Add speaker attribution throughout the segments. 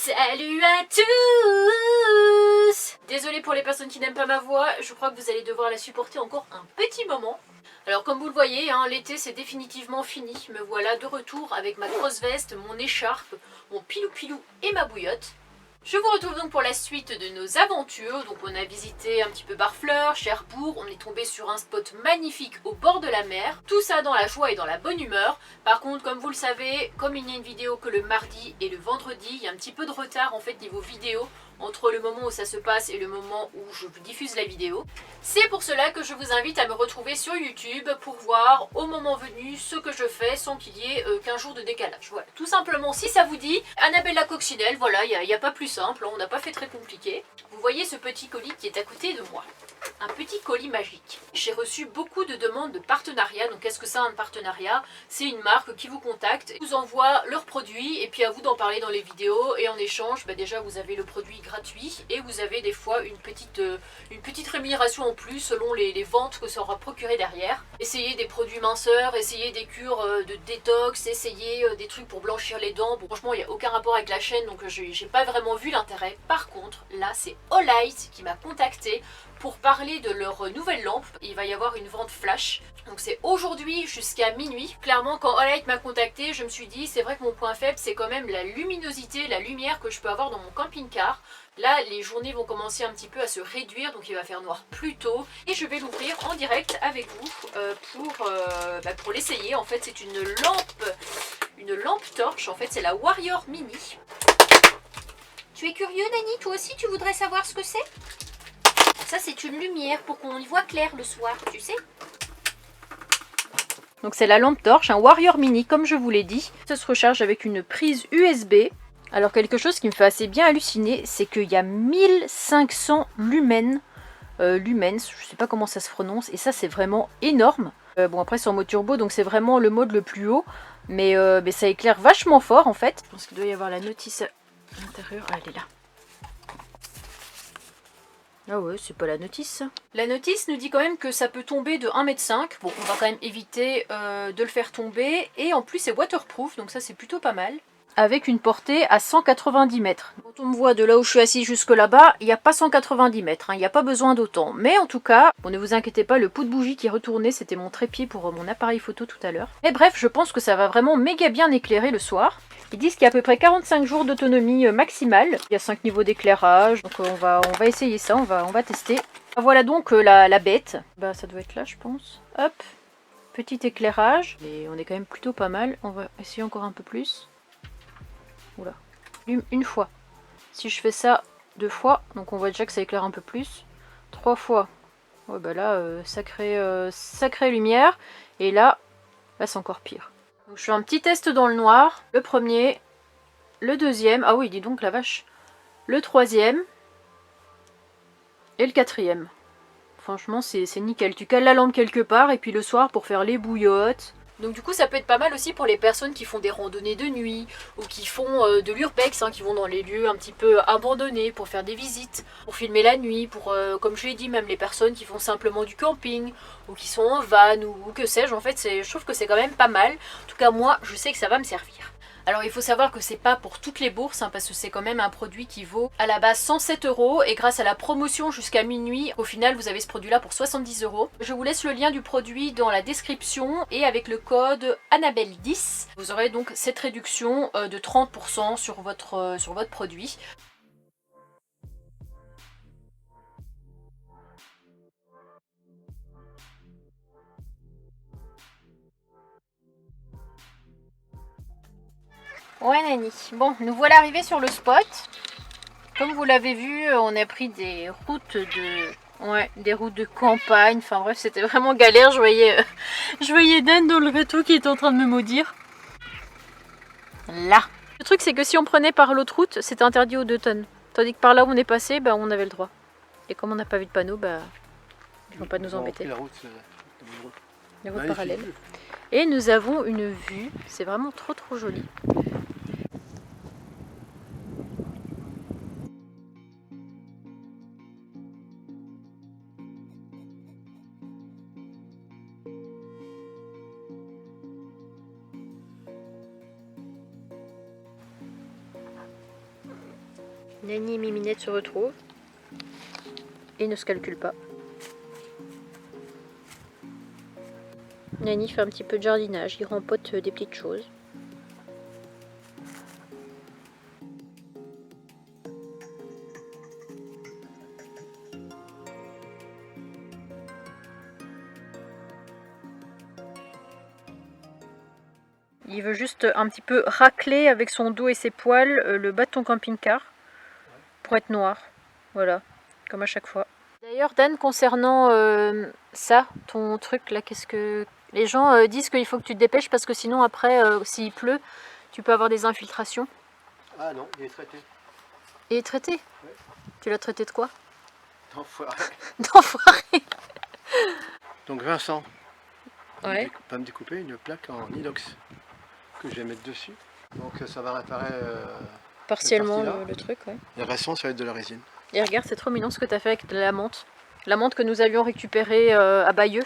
Speaker 1: Salut à tous! Désolée pour les personnes qui n'aiment pas ma voix, je crois que vous allez devoir la supporter encore un petit moment. Alors comme vous le voyez, hein, l'été c'est définitivement fini. Me voilà de retour avec ma grosse veste, mon écharpe, mon pilou-pilou et ma bouillotte. Je vous retrouve donc pour la suite de nos aventures. Donc on a visité un petit peu Barfleur, Cherbourg, on est tombé sur un spot magnifique au bord de la mer. Tout ça dans la joie et dans la bonne humeur. Par contre, comme vous le savez, comme il n'y a une vidéo que le mardi et le vendredi, il y a un petit peu de retard en fait niveau vidéo entre le moment où ça se passe et le moment où je vous diffuse la vidéo. C'est pour cela que je vous invite à me retrouver sur YouTube pour voir au moment venu ce que je fais sans qu'il y ait qu'un jour de décalage. Voilà, tout simplement, si ça vous dit, Annabelle la coccinelle, voilà, il n'y a pas plus simple, on n'a pas fait très compliqué. Vous voyez ce petit colis qui est à côté de moi. Un petit colis magique. J'ai reçu beaucoup de demandes de partenariat. Donc qu'est-ce que c'est un partenariat? C'est une marque qui vous contacte, vous envoie leurs produits et puis à vous d'en parler dans les vidéos. Et en échange, déjà vous avez le produit gratuit et vous avez des fois une petite rémunération en plus selon les ventes que ça aura procuré derrière. Essayez des produits minceurs, essayez des cures de détox, essayez des trucs pour blanchir les dents. Bon, franchement, il n'y a aucun rapport avec la chaîne, donc j'ai pas vraiment vu l'intérêt. Par contre, là, c'est Olight qui m'a contacté pour parler de leur nouvelle lampe. Il va y avoir une vente flash. Donc c'est aujourd'hui jusqu'à minuit. Clairement, quand Olight m'a contacté, je me suis dit, c'est vrai que mon point faible, c'est quand même la luminosité, la lumière que je peux avoir dans mon camping-car. Là, les journées vont commencer un petit peu à se réduire, donc il va faire noir plus tôt. Et je vais l'ouvrir en direct avec vous pour l'essayer. En fait, c'est une lampe torche. En fait, c'est la Warrior Mini. Tu es curieux, Nani? Toi aussi, tu voudrais savoir ce que c'est? Ça, c'est une lumière pour qu'on y voit clair le soir, tu sais. Donc c'est la lampe torche, un Warrior Mini, comme je vous l'ai dit. Ça se recharge avec une prise USB. Alors quelque chose qui me fait assez bien halluciner, c'est qu'il y a 1500 lumens. Lumens, je sais pas comment ça se prononce, et ça c'est vraiment énorme. Bon après c'est en mode turbo, donc c'est vraiment le mode le plus haut. Mais ça éclaire vachement fort en fait. Je pense qu'il doit y avoir la notice à l'intérieur. Ah, elle est là. Ah ouais, c'est pas la notice. La notice nous dit quand même que ça peut tomber de 1,5 m. Bon, on va quand même éviter de le faire tomber. Et en plus, c'est waterproof, donc ça, c'est plutôt pas mal. Avec une portée à 190 mètres. Quand on me voit de là où je suis assise jusque là-bas, il n'y a pas 190 mètres. Il n'y a pas besoin d'autant. Mais en tout cas, bon, ne vous inquiétez pas, le pot de bougie qui est retourné, c'était mon trépied pour mon appareil photo tout à l'heure. Mais bref, je pense que ça va vraiment méga bien éclairer le soir. Ils disent qu'il y a à peu près 45 jours d'autonomie maximale. Il y a 5 niveaux d'éclairage. Donc on va essayer ça, on va tester. Voilà donc la bête. Bah ça doit être là je pense. Hop, petit éclairage. Et on est quand même plutôt pas mal. On va essayer encore un peu plus. Oula. Une fois. Si je fais ça 2 fois, donc on voit déjà que ça éclaire un peu plus. 3 fois. Ouais bah là, sacrée lumière. Et là c'est encore pire. Donc je fais un petit test dans le noir. Le premier, le deuxième, ah oui dis donc la vache, le troisième et le quatrième. Franchement c'est nickel, tu cales la lampe quelque part et puis le soir pour faire les bouillottes. Donc du coup ça peut être pas mal aussi pour les personnes qui font des randonnées de nuit ou qui font de l'urbex, qui vont dans les lieux un petit peu abandonnés pour faire des visites, pour filmer la nuit, pour comme je l'ai dit, même les personnes qui font simplement du camping ou qui sont en van ou que sais-je. En fait je trouve que c'est quand même pas mal. En tout cas moi je sais que ça va me servir. Alors il faut savoir que c'est pas pour toutes les bourses, parce que c'est quand même un produit qui vaut à la base 107 € et grâce à la promotion jusqu'à minuit, au final vous avez ce produit là pour 70 €. Je vous laisse le lien du produit dans la description et avec le code Annabelle10, vous aurez donc cette réduction de 30% sur votre produit. Ouais Nani, bon nous voilà arrivés sur le spot. Comme vous l'avez vu, on a pris des routes de campagne. Enfin bref, c'était vraiment galère. Je voyais Dan dans le rétro qui était en train de me maudire. Là. Le truc c'est que si on prenait par l'autre route, c'était interdit aux 2 tonnes. Tandis que par là où on est passé, on avait le droit. Et comme on n'a pas vu de panneau, ils vont pas nous embêter. La route parallèle. Et nous avons une vue. C'est vraiment trop joli. Nani et Miminette se retrouvent et ne se calculent pas. Nani fait un petit peu de jardinage, il rempote des petites choses. Il veut juste un petit peu racler avec son dos et ses poils le bas de ton camping-car pour être noir. Voilà, comme à chaque fois. D'ailleurs, Dan, concernant ça, ton truc là, qu'est-ce que... Les gens disent qu'il faut que tu te dépêches parce que sinon après, s'il pleut, tu peux avoir des infiltrations.
Speaker 2: Ah non, il est traité.
Speaker 1: Il est traité?
Speaker 2: Oui.
Speaker 1: Tu l'as traité de quoi?
Speaker 2: D'enfoiré.
Speaker 1: D'enfoiré.
Speaker 2: Donc Vincent
Speaker 1: Ouais.
Speaker 2: va me découper une plaque en inox que je vais mettre dessus. Donc ça va réparer
Speaker 1: Partiellement
Speaker 2: cette
Speaker 1: le truc, ouais.
Speaker 2: Et le restant, ça va être de la résine.
Speaker 1: Et regarde, c'est trop mignon ce que tu as fait avec la menthe. La menthe que nous avions récupérée à Bayeux,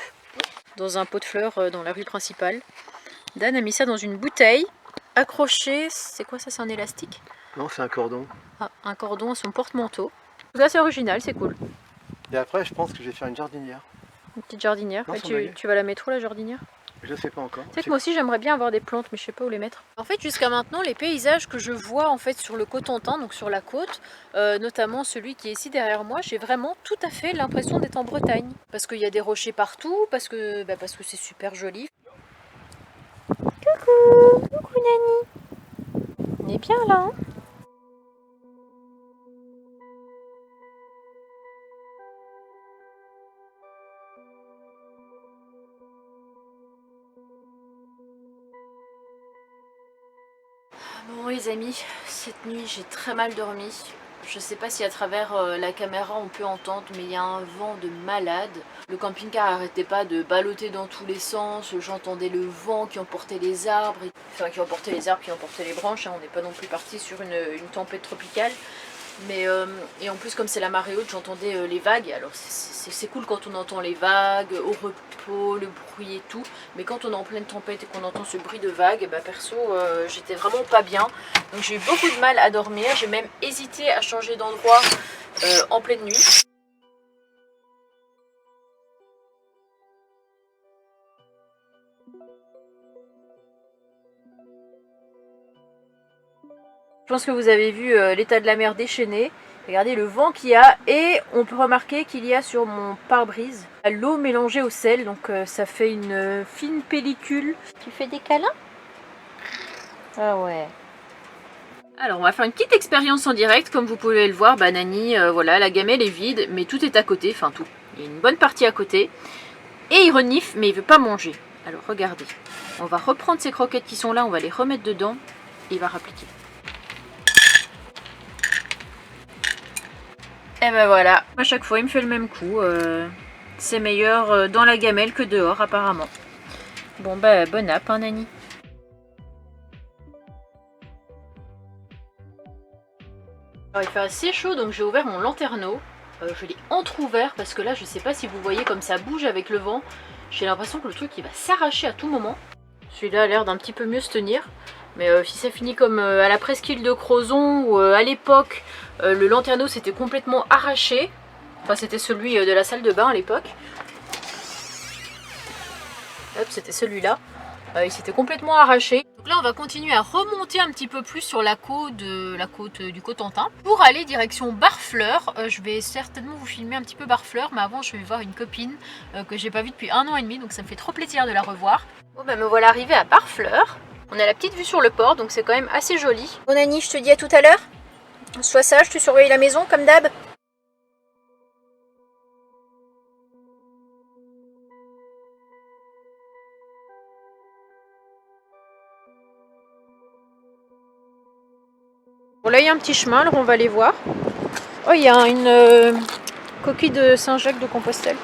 Speaker 1: dans un pot de fleurs dans la rue principale. Dan a mis ça dans une bouteille, accroché, c'est quoi ça, c'est un élastique?
Speaker 2: Non, c'est un cordon.
Speaker 1: Ah, un cordon à son porte-manteau. Ça c'est original, c'est cool.
Speaker 2: Et après, je pense que je vais faire une jardinière.
Speaker 1: Une petite jardinière.
Speaker 2: Non,
Speaker 1: Et tu vas la mettre où la jardinière?
Speaker 2: Je sais pas encore.
Speaker 1: Tu sais que moi aussi j'aimerais bien avoir des plantes, mais je sais pas où les mettre. En fait, jusqu'à maintenant, les paysages que je vois en fait sur le Cotentin, donc sur la côte, notamment celui qui est ici derrière moi, j'ai vraiment tout à fait l'impression d'être en Bretagne. Parce qu'il y a des rochers partout, parce que c'est super joli. Coucou, coucou Nani. On est bien là, hein? Bon les amis, cette nuit j'ai très mal dormi. Je sais pas si à travers la caméra on peut entendre, mais il y a un vent de malade. Le camping-car arrêtait pas de balloter dans tous les sens, j'entendais le vent qui emportait les arbres, enfin qui emportait les arbres, qui emportait les branches, hein. On n'est pas non plus parti sur une tempête tropicale. Mais et en plus comme c'est la marée haute, j'entendais les vagues. Alors c'est cool quand on entend les vagues, au repos, le bruit et tout. Mais quand on est en pleine tempête et qu'on entend ce bruit de vagues, bah perso j'étais vraiment pas bien. Donc j'ai eu beaucoup de mal à dormir. J'ai même hésité à changer d'endroit en pleine nuit. Je pense que vous avez vu l'état de la mer déchaîné. Regardez le vent qu'il y a et on peut remarquer qu'il y a sur mon pare-brise l'eau mélangée au sel, donc ça fait une fine pellicule. Tu fais des câlins? Ah ouais. Alors on va faire une petite expérience en direct, comme vous pouvez le voir, Nani, voilà, la gamelle est vide, mais tout est à côté, enfin tout. Il y a une bonne partie à côté. Et il renifle, mais il veut pas manger. Alors regardez, on va reprendre ces croquettes qui sont là, on va les remettre dedans et il va rappliquer. Et ben voilà, à chaque fois il me fait le même coup. C'est meilleur dans la gamelle que dehors apparemment. Bon bah bon app hein Nani. Alors il fait assez chaud donc j'ai ouvert mon lanterneau. Je l'ai entrouvert parce que là je sais pas si vous voyez comme ça bouge avec le vent. J'ai l'impression que le truc il va s'arracher à tout moment. Celui-là a l'air d'un petit peu mieux se tenir. Mais si ça finit comme à la presqu'île de Crozon où à l'époque le lanterneau s'était complètement arraché. Enfin c'était celui de la salle de bain à l'époque. Hop, c'était celui-là. Il s'était complètement arraché. Donc là on va continuer à remonter un petit peu plus sur la côte du Cotentin pour aller direction Barfleur. Je vais certainement vous filmer un petit peu Barfleur, mais avant je vais voir une copine que j'ai pas vue depuis 1 an et demi, donc ça me fait trop plaisir de la revoir. Bon ben me voilà arrivée à Barfleur. On a la petite vue sur le port, donc c'est quand même assez joli. Bon Nani, je te dis à tout à l'heure. Sois sage, tu surveilles la maison comme d'hab. Bon là il y a un petit chemin, alors on va aller voir. Oh il y a une coquille de Saint-Jacques de Compostelle.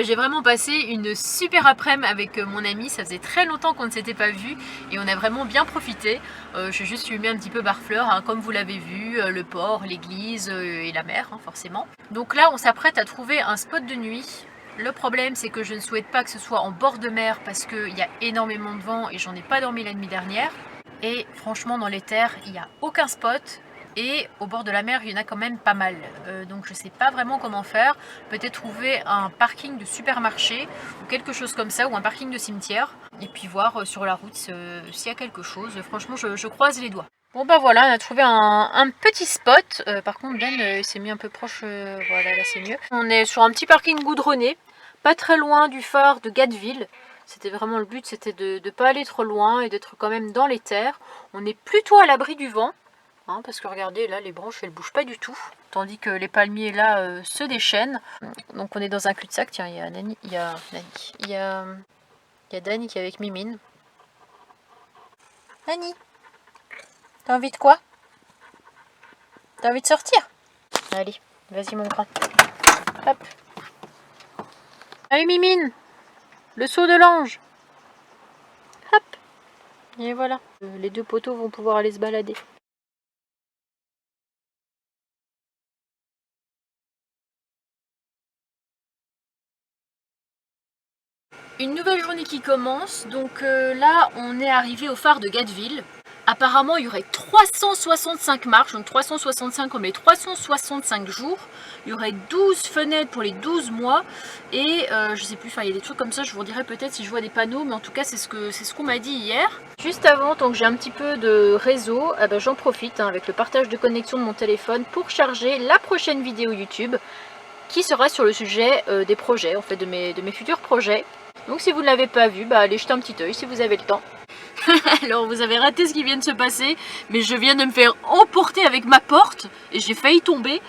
Speaker 1: J'ai vraiment passé une super après-midi avec mon ami, ça faisait très longtemps qu'on ne s'était pas vu et on a vraiment bien profité. J'ai juste filmé un petit peu Barfleur, hein, comme vous l'avez vu, le port, l'église et la mer, hein, forcément. Donc là, on s'apprête à trouver un spot de nuit. Le problème, c'est que je ne souhaite pas que ce soit en bord de mer parce qu'il y a énormément de vent et j'en ai pas dormi la nuit dernière. Et franchement, dans les terres, il n'y a aucun spot. Et au bord de la mer, il y en a quand même pas mal. Donc je ne sais pas vraiment comment faire. Peut-être trouver un parking de supermarché ou quelque chose comme ça, ou un parking de cimetière. Et puis voir sur la route s'il y a quelque chose. Franchement, je croise les doigts. Bon bah voilà, on a trouvé un petit spot. Par contre, Ben s'est mis un peu proche. Voilà, là c'est mieux. On est sur un petit parking goudronné, pas très loin du phare de Gatteville. C'était vraiment le but, c'était de ne pas aller trop loin et d'être quand même dans les terres. On est plutôt à l'abri du vent. Hein, parce que regardez, là, les branches, elles bougent pas du tout. Tandis que les palmiers, là, se déchaînent. Donc on est dans un cul-de-sac. Tiens, il y a Nani, il y a Dani qui est avec Mimine. Nani, t'as envie de quoi? T'as envie de sortir? Allez, vas-y mon grand. Hop. Allez Mimine, le saut de l'ange. Hop. Et voilà. Les deux poteaux vont pouvoir aller se balader. Une nouvelle journée qui commence, donc là on est arrivé au phare de Gatteville. Apparemment il y aurait 365 marches, donc 365 comme les 365 jours. Il y aurait 12 fenêtres pour les 12 mois et je sais plus, enfin il y a des trucs comme ça, je vous dirai peut-être si je vois des panneaux, mais en tout cas c'est ce qu'on m'a dit hier. Juste avant, tant que j'ai un petit peu de réseau, eh ben, j'en profite hein, avec le partage de connexion de mon téléphone pour charger la prochaine vidéo YouTube qui sera sur le sujet des projets, en fait de mes futurs projets. Donc si vous ne l'avez pas vu, bah allez jeter un petit œil si vous avez le temps. Alors vous avez raté ce qui vient de se passer, mais je viens de me faire emporter avec ma porte et j'ai failli tomber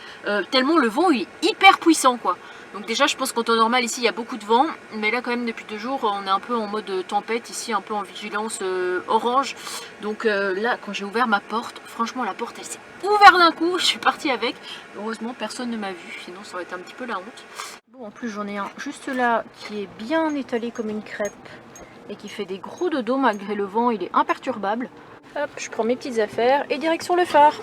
Speaker 1: tellement le vent est hyper puissant quoi. Donc déjà je pense qu'en temps normal ici il y a beaucoup de vent, mais là quand même depuis 2 jours on est un peu en mode tempête ici, un peu en vigilance orange. Donc là quand j'ai ouvert ma porte, franchement la porte elle s'est ouverte d'un coup, je suis partie avec. Heureusement personne ne m'a vu, sinon ça aurait été un petit peu la honte. Bon en plus j'en ai un juste là qui est bien étalé comme une crêpe et qui fait des gros dodos malgré le vent, il est imperturbable. Hop, je prends mes petites affaires et direction le phare.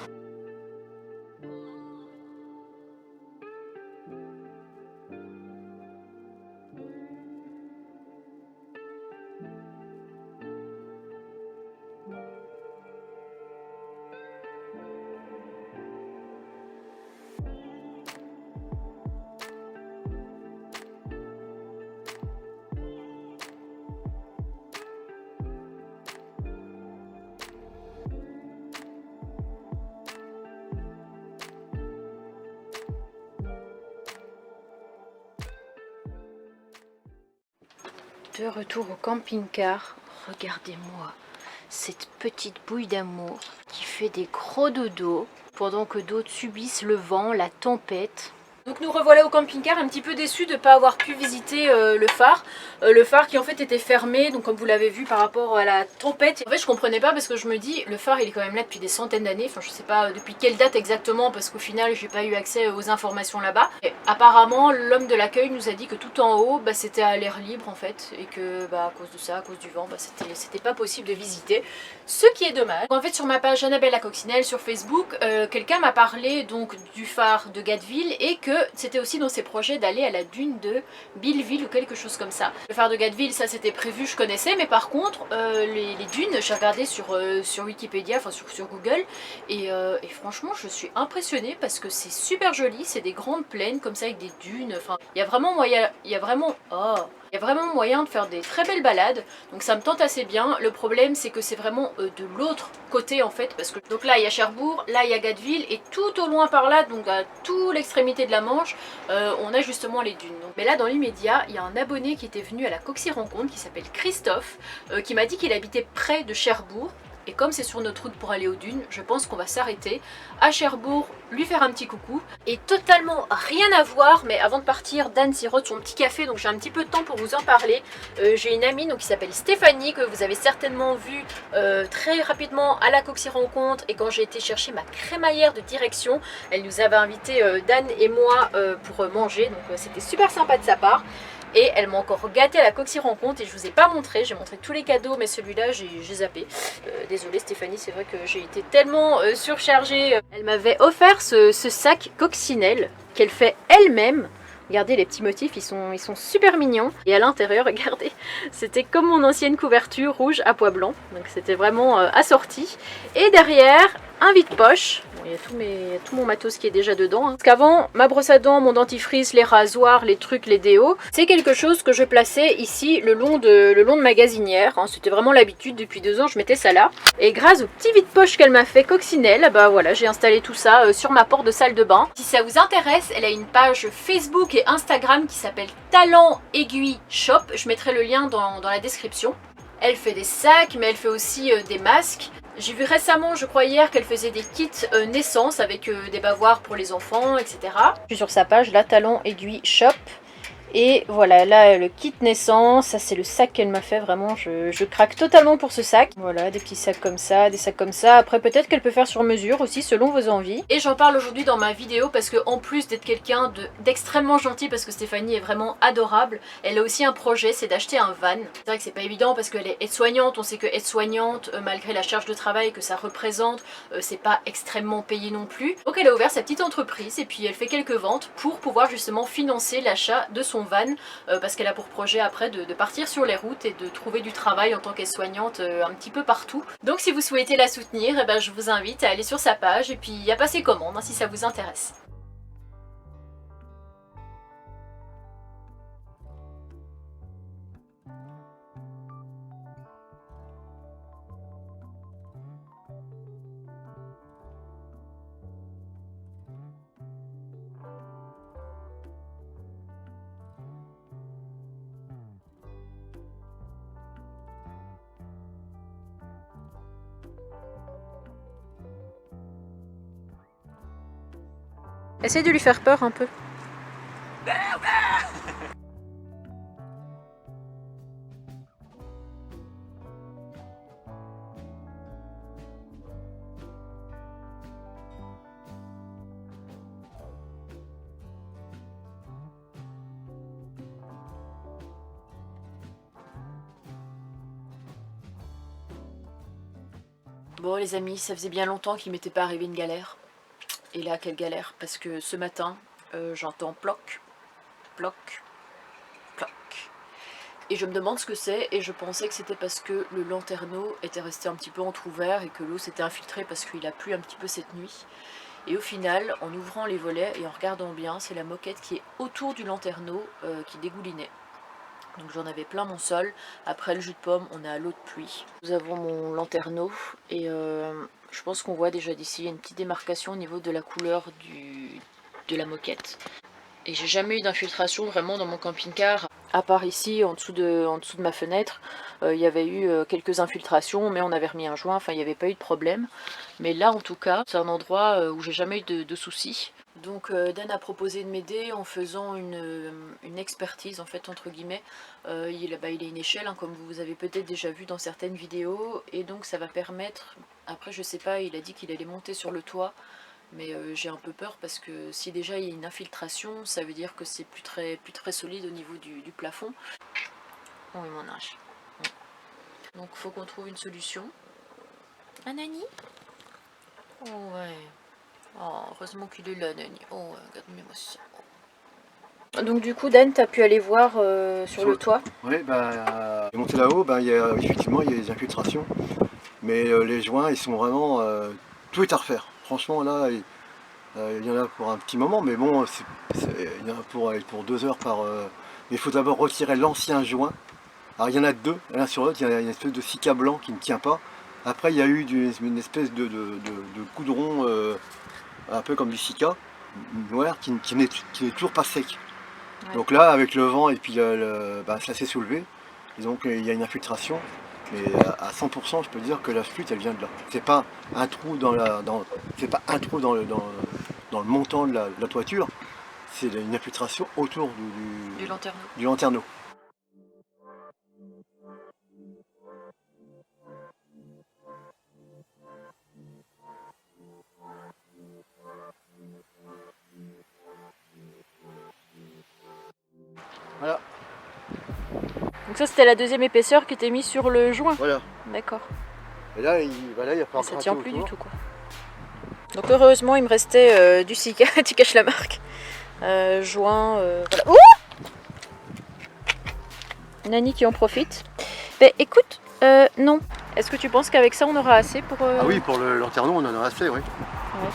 Speaker 1: De retour au camping-car, regardez-moi cette petite bouille d'amour qui fait des gros dodos pendant que d'autres subissent le vent, la tempête. Donc nous revoilà au camping-car, un petit peu déçus de ne pas avoir pu visiter le phare. Le phare qui en fait était fermé, donc comme vous l'avez vu par rapport à la tempête. En fait je comprenais pas parce que je me dis, le phare il est quand même là depuis des centaines d'années. Enfin je sais pas depuis quelle date exactement parce qu'au final j'ai pas eu accès aux informations là-bas. Apparemment l'homme de l'accueil nous a dit que tout en haut bah, c'était à l'air libre en fait. Et que bah, à cause de ça, à cause du vent, bah, c'était pas possible de visiter. Ce qui est dommage. En fait sur ma page Annabelle la Coccinelle sur Facebook, quelqu'un m'a parlé donc du phare de Gatteville et que c'était aussi dans ses projets d'aller à la dune de Billeville ou quelque chose comme ça. Le phare de Gatteville, ça c'était prévu, je connaissais, mais par contre, les dunes, j'ai regardé sur Wikipédia, enfin sur Google, et franchement, je suis impressionnée parce que c'est super joli, c'est des grandes plaines comme ça avec des dunes, enfin, il y a vraiment moyen, il y a vraiment moyen de faire des très belles balades, donc ça me tente assez bien. Le problème c'est que c'est vraiment de l'autre côté en fait, parce que donc là il y a Cherbourg, là il y a Gatteville, et tout au loin par là, donc à toute l'extrémité de la Manche, on a justement les dunes. Donc, mais là dans l'immédiat, il y a un abonné qui était venu à la Coxy Rencontre, qui s'appelle Christophe, qui m'a dit qu'il habitait près de Cherbourg. Et comme c'est sur notre route pour aller aux dunes, je pense qu'on va s'arrêter à Cherbourg, lui faire un petit coucou. Et totalement rien à voir, mais avant de partir, Dan sirote son petit café, donc j'ai un petit peu de temps pour vous en parler. J'ai une amie donc, qui s'appelle Stéphanie, que vous avez certainement vu très rapidement à la Coxy Rencontre. Et quand j'ai été chercher ma crémaillère de direction, elle nous avait invité Dan et moi pour manger, donc c'était super sympa de sa part. Et elle m'a encore gâté à la Coxy Rencontre et je vous ai pas montré, j'ai montré tous les cadeaux mais celui-là j'ai zappé. Désolée Stéphanie, c'est vrai que j'ai été tellement surchargée. Elle m'avait offert ce sac coccinelle qu'elle fait elle-même. Regardez les petits motifs, ils sont super mignons. Et à l'intérieur, regardez, c'était comme mon ancienne couverture rouge à pois blanc. Donc c'était vraiment assorti. Et derrière, un vide-poche. Bon, il y a tout mon matos qui est déjà dedans. Hein. Parce qu'avant, ma brosse à dents, mon dentifrice, les rasoirs, les trucs, les déos, c'est quelque chose que je plaçais ici le long de ma gazinière. Hein. C'était vraiment l'habitude, depuis 2 ans, je mettais ça là. Et grâce au petit vide-poche qu'elle m'a fait, coccinelle, bah voilà, j'ai installé tout ça sur ma porte de salle de bain. Si ça vous intéresse, elle a une page Facebook et Instagram qui s'appelle Talent Aiguille Shop. Je mettrai le lien dans la description. Elle fait des sacs, mais elle fait aussi des masques. J'ai vu récemment, je crois hier, qu'elle faisait des kits naissance avec des bavoirs pour les enfants, etc. Je suis sur sa page, là, Talent Aiguille Shop. Et voilà, là, le kit naissance, ça c'est le sac qu'elle m'a fait, vraiment, je craque totalement pour ce sac. Voilà, des petits sacs comme ça, des sacs comme ça. Après, peut-être qu'elle peut faire sur mesure aussi, selon vos envies. Et j'en parle aujourd'hui dans ma vidéo parce que en plus d'être quelqu'un d'extrêmement gentil, parce que Stéphanie est vraiment adorable, elle a aussi un projet, c'est d'acheter un van. C'est vrai que c'est pas évident parce qu'elle est aide-soignante, on sait que aide-soignante, malgré la charge de travail que ça représente, c'est pas extrêmement payé non plus. Donc elle a ouvert sa petite entreprise et puis elle fait quelques ventes pour pouvoir justement financer l'achat de son van parce qu'elle a pour projet après de partir sur les routes et de trouver du travail en tant qu'aide-soignante un petit peu partout. Donc si vous souhaitez la soutenir, eh ben, je vous invite à aller sur sa page et puis à passer commande hein, si ça vous intéresse. Essaye de lui faire peur un peu. Bon les amis, ça faisait bien longtemps qu'il m'était pas arrivé une galère. Et là, quelle galère, parce que ce matin, j'entends ploc, ploc, ploc. Et je me demande ce que c'est, et je pensais que c'était parce que le lanterneau était resté un petit peu entrouvert et que l'eau s'était infiltrée parce qu'il a plu un petit peu cette nuit. Et au final, en ouvrant les volets et en regardant bien, c'est la moquette qui est autour du lanterneau qui dégoulinait. Donc j'en avais plein mon sol. Après le jus de pomme, on a l'eau de pluie. Nous avons mon lanterneau et je pense qu'on voit déjà d'ici, il y a une petite démarcation au niveau de la couleur de la moquette. Et j'ai jamais eu d'infiltration vraiment dans mon camping-car. À part ici, en dessous de ma fenêtre, il y avait eu quelques infiltrations, mais on avait remis un joint, enfin il n'y avait pas eu de problème. Mais là en tout cas, c'est un endroit où j'ai jamais eu de soucis. Donc Dan a proposé de m'aider en faisant une expertise en fait entre guillemets. Il a une échelle hein, comme vous avez peut-être déjà vu dans certaines vidéos et donc ça va permettre, après je sais pas, il a dit qu'il allait monter sur le toit mais j'ai un peu peur parce que si déjà il y a une infiltration ça veut dire que c'est plus très solide au niveau du plafond. Oh il m'en nage. Donc faut qu'on trouve une solution. Un Nani? Oh ouais. Oh, heureusement qu'il est là, Nani. Oh, regarde-moi ça. Donc du coup, Dan, t'as pu aller voir sur le toit?
Speaker 2: Oui, bah, monter là-haut, bah, effectivement, il y a des infiltrations. Mais les joints, ils sont vraiment... tout est à refaire. Franchement, là, il y en a pour un petit moment, mais bon, il y en a pour 2 heures par... mais il faut d'abord retirer l'ancien joint. Alors il y en a deux, l'un sur l'autre, il y a une espèce de sika blanc qui ne tient pas. Après, il y a eu une espèce de coudron, un peu comme du sika, noir, qui n'est toujours pas sec. Ouais. Donc là, avec le vent et puis ça s'est soulevé. Et donc il y a une infiltration. Mais à 100%, je peux dire que la flûte, elle vient de là. C'est pas un trou c'est pas un trou dans le montant de la toiture. C'est une infiltration autour du lanterneau. Voilà.
Speaker 1: ça c'était la deuxième épaisseur qui était mise sur le joint.
Speaker 2: Voilà.
Speaker 1: D'accord.
Speaker 2: Et là, il va y avoir
Speaker 1: Ça tient plus du tout quoi. Donc heureusement il me restait du Sika, tu caches la marque. Joint, voilà. Ouh, Nani qui en profite. Ben écoute, non. Est-ce que tu penses qu'avec ça on aura assez pour...
Speaker 2: Ah oui, pour le lanterneau on en aura assez, oui.
Speaker 1: Ouais.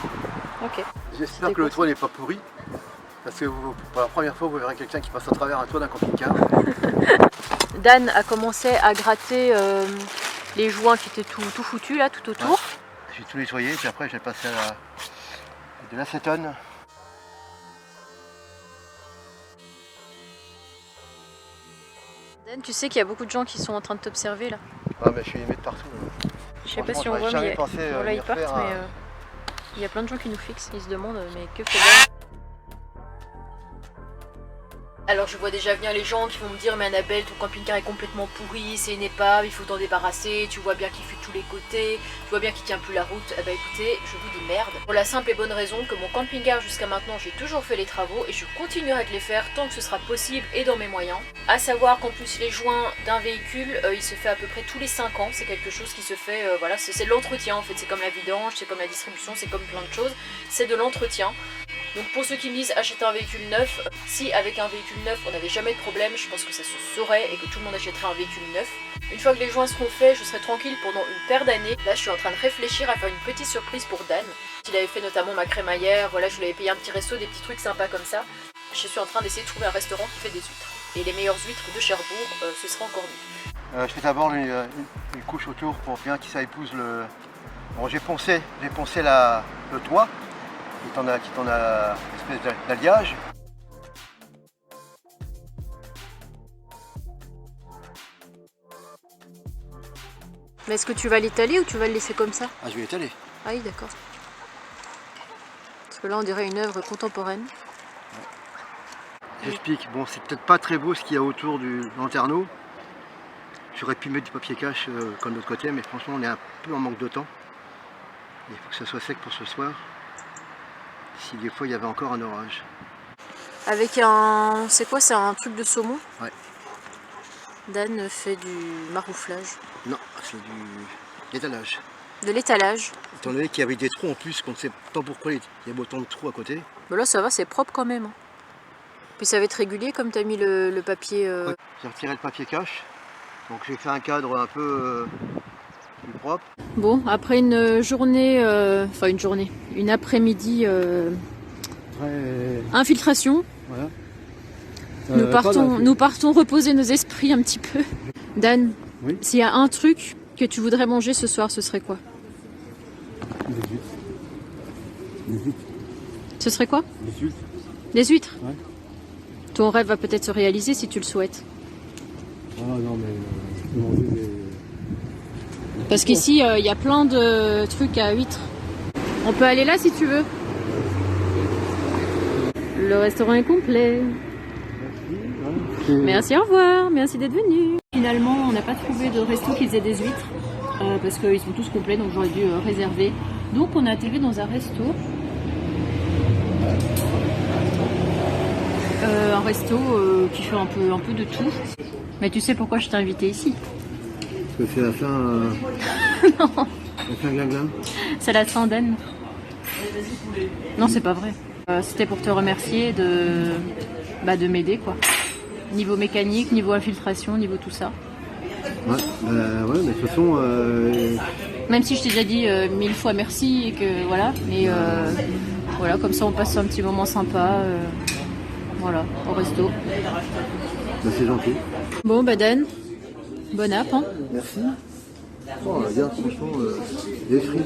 Speaker 1: Ok.
Speaker 2: J'espère que le toit n'est pas pourri. Parce que pour la première fois vous verrez quelqu'un qui passe à travers un toit d'un camping-car.
Speaker 1: Dan a commencé à gratter les joints qui étaient tout foutus là, tout autour.
Speaker 2: Ouais. J'ai tout nettoyé, puis après j'ai passé à de l'acétone.
Speaker 1: Dan, tu sais qu'il y a beaucoup de gens qui sont en train de t'observer là.
Speaker 2: Ah mais je suis aimé de partout.
Speaker 1: Je sais pas si on voit, mais voilà, ils partent,
Speaker 2: à...
Speaker 1: mais il y a plein de gens qui nous fixent, ils se demandent mais que fait Dan? Alors je vois déjà venir les gens qui vont me dire mais Annabelle, ton camping-car est complètement pourri, c'est une épave, il faut t'en débarrasser, tu vois bien qu'il fuit de tous les côtés, tu vois bien qu'il tient plus la route. Eh bah écoutez, je vous dis merde. Pour la simple et bonne raison que mon camping-car jusqu'à maintenant j'ai toujours fait les travaux et je continuerai de les faire tant que ce sera possible et dans mes moyens. À savoir qu'en plus les joints d'un véhicule, il se fait à peu près tous les 5 ans, c'est quelque chose qui se fait, voilà, c'est de l'entretien en fait, c'est comme la vidange, c'est comme la distribution, c'est comme plein de choses, c'est de l'entretien. Donc pour ceux qui me disent acheter un véhicule neuf, si avec un véhicule neuf on n'avait jamais de problème, je pense que ça se saurait et que tout le monde achèterait un véhicule neuf. Une fois que les joints seront faits, je serai tranquille pendant une paire d'années. Là je suis en train de réfléchir à faire une petite surprise pour Dan. Il avait fait notamment ma crémaillère, voilà, je lui avais payé un petit resto, des petits trucs sympas comme ça. Je suis en train d'essayer de trouver un restaurant qui fait des huîtres. Et les meilleures huîtres de Cherbourg, ce sera encore mieux.
Speaker 2: Je fais d'abord une couche autour pour bien que ça épouse le... Bon, j'ai poncé le toit, qui en a une espèce d'alliage.
Speaker 1: Mais est-ce que tu vas l'étaler ou tu vas le laisser comme ça?
Speaker 2: Ah, je vais l'étaler.
Speaker 1: Ah oui, d'accord. Parce que là on dirait une œuvre contemporaine.
Speaker 2: Ouais. J'explique, bon c'est peut-être pas très beau ce qu'il y a autour du lanterneau. J'aurais pu mettre du papier cache comme de l'autre côté, mais franchement on est un peu en manque de temps. Il faut que ça soit sec pour ce soir. Si des fois il y avait encore un orage.
Speaker 1: Avec un... c'est quoi? C'est un truc de saumon?
Speaker 2: Ouais.
Speaker 1: Dan fait du marouflage.
Speaker 2: Non, c'est du l'étalage.
Speaker 1: De l'étalage.
Speaker 2: Étant donné qu'il y avait des trous en plus, qu'on ne sait pas pourquoi il y a autant de trous à côté.
Speaker 1: Mais là ça va, c'est propre quand même. Puis ça va être régulier comme tu as mis le papier...
Speaker 2: Ouais. J'ai retiré le papier cache. Donc j'ai fait un cadre un peu plus propre.
Speaker 1: Bon, après une journée, une après-midi infiltration.
Speaker 2: Voilà.
Speaker 1: Nous partons reposer nos esprits un petit peu. Dan,
Speaker 2: oui,
Speaker 1: s'il y a un truc que tu voudrais manger ce soir, ce serait quoi?
Speaker 2: Des huîtres. Des huîtres.
Speaker 1: Ce serait quoi?
Speaker 2: Des huîtres.
Speaker 1: Des huîtres?
Speaker 2: Ouais.
Speaker 1: Ton rêve va peut-être se réaliser si tu le souhaites.
Speaker 2: Ah non mais manger des...
Speaker 1: Parce qu'ici il y a plein de trucs à huîtres. On peut aller là si tu veux. Le restaurant est complet. Merci, au revoir, merci d'être venu. Finalement, on n'a pas trouvé de resto qui faisait des huîtres parce qu'ils sont tous complets, donc j'aurais dû réserver. Donc on a atterri dans un resto. Un resto qui fait un peu de tout. Mais tu sais pourquoi je t'ai invité ici?
Speaker 2: Parce que c'est la fin...
Speaker 1: Non.
Speaker 2: La fin glin-glin.
Speaker 1: C'est la fin d'Anne. Non, c'est pas vrai. C'était pour te remercier de m'aider quoi. Niveau mécanique, niveau infiltration, niveau tout ça.
Speaker 2: Ouais, ouais, mais de toute façon...
Speaker 1: Même si je t'ai déjà dit 1000 fois merci et que voilà, mais voilà, comme ça on passe un petit moment sympa, voilà, au resto.
Speaker 2: Bah, c'est gentil.
Speaker 1: Bon, bah Dan, bon app, hein.
Speaker 2: Merci. Oh, regarde, franchement, des frites.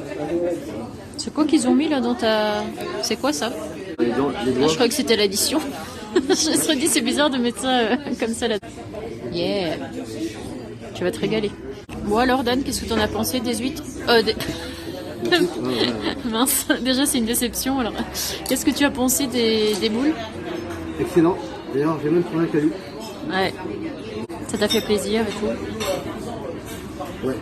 Speaker 1: C'est quoi qu'ils ont mis là dans ta... C'est quoi ça?
Speaker 2: Les doigts.
Speaker 1: Je croyais que c'était l'addition. Je me serais dit c'est bizarre de mettre ça comme ça là. Yeah. Tu vas te régaler. Bon alors Dan, qu'est-ce que t'en as pensé des huîtres? Mince, déjà c'est une déception alors. Qu'est-ce que tu as pensé des boules?
Speaker 2: Excellent. D'ailleurs j'ai même trouvé un caillou.
Speaker 1: Ouais. Ça t'a fait plaisir et tout?
Speaker 2: Ouais.